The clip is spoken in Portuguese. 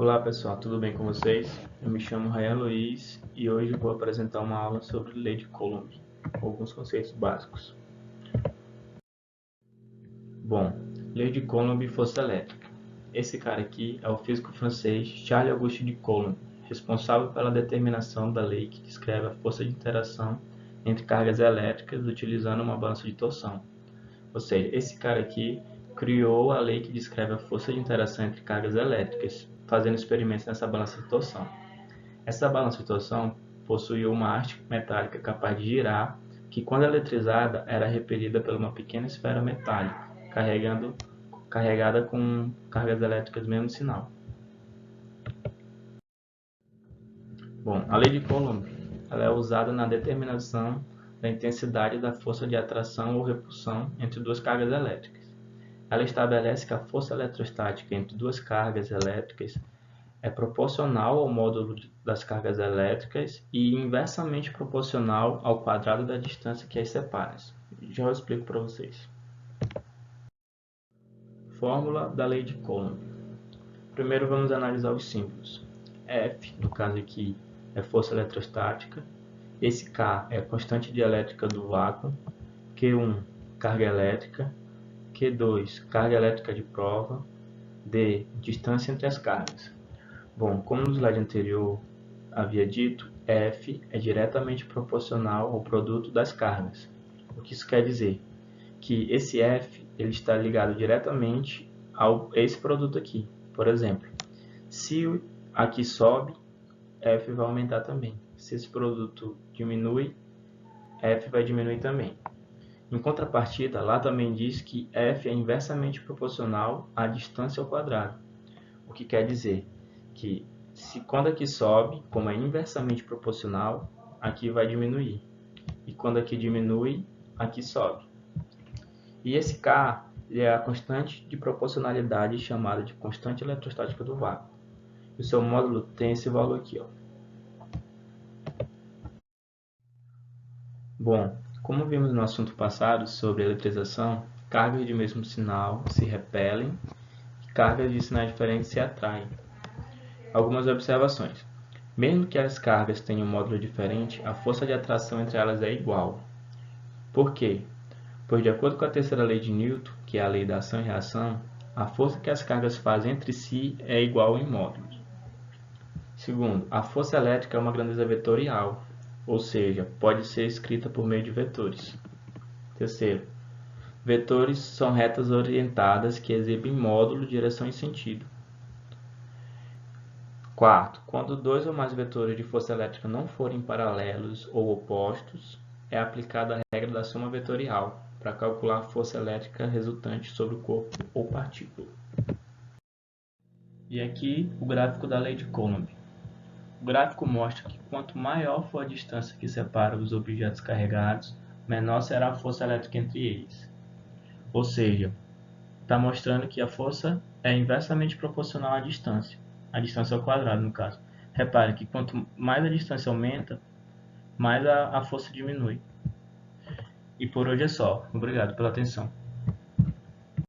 Olá pessoal, tudo bem com vocês? Eu me chamo Rayan Luiz e hoje vou apresentar uma aula sobre lei de Coulomb, com alguns conceitos básicos. Bom, lei de Coulomb e força elétrica. Esse cara aqui é o físico francês Charles-Auguste de Coulomb, responsável pela determinação da lei que descreve a força de interação entre cargas elétricas utilizando uma balança de torção. Ou seja, esse cara aqui criou a lei que descreve a força de interação entre cargas elétricas, fazendo experimentos nessa balança de torção. Essa balança de torção possuía uma haste metálica capaz de girar, que quando eletrizada era repelida por uma pequena esfera metálica, carregada com cargas elétricas mesmo sinal. Bom, a lei de Coulomb ela é usada na determinação da intensidade da força de atração ou repulsão entre duas cargas elétricas. Ela estabelece que a força eletrostática entre duas cargas elétricas é proporcional ao módulo das cargas elétricas e inversamente proporcional ao quadrado da distância que as separa. Já eu explico para vocês. Fórmula da lei de Coulomb. Primeiro vamos analisar os símbolos. F, no caso aqui, é força eletrostática. Esse K é a constante dielétrica do vácuo. Q1, carga elétrica. Q2, carga elétrica de prova. D, distância entre as cargas. Bom, como no slide anterior havia dito, F é diretamente proporcional ao produto das cargas. O que isso quer dizer? Que esse F ele está ligado diretamente a esse produto aqui. Por exemplo, se aqui sobe, F vai aumentar também. Se esse produto diminui, F vai diminuir também. Em contrapartida, lá também diz que F é inversamente proporcional à distância ao quadrado. O que quer dizer que quando aqui sobe, como é inversamente proporcional, aqui vai diminuir. E quando aqui diminui, aqui sobe. E esse K é a constante de proporcionalidade chamada de constante eletrostática do vácuo. O seu módulo tem esse valor aqui. Bom, como vimos no assunto passado sobre eletrização, cargas de mesmo sinal se repelem e cargas de sinais diferentes se atraem. Algumas observações. Mesmo que as cargas tenham um módulo diferente, a força de atração entre elas é igual. Por quê? Pois, de acordo com a terceira lei de Newton, que é a lei da ação e reação, a força que as cargas fazem entre si é igual em módulos. Segundo, a força elétrica é uma grandeza vetorial, ou seja, pode ser escrita por meio de vetores. Terceiro, vetores são retas orientadas que exibem módulo, direção e sentido. Quarto, quando dois ou mais vetores de força elétrica não forem paralelos ou opostos, é aplicada a regra da soma vetorial para calcular a força elétrica resultante sobre o corpo ou partícula. E aqui o gráfico da lei de Coulomb. O gráfico mostra que quanto maior for a distância que separa os objetos carregados, menor será a força elétrica entre eles. Ou seja, está mostrando que a força é inversamente proporcional à distância ao quadrado, no caso. Repare que quanto mais a distância aumenta, mais a força diminui. E por hoje é só. Obrigado pela atenção.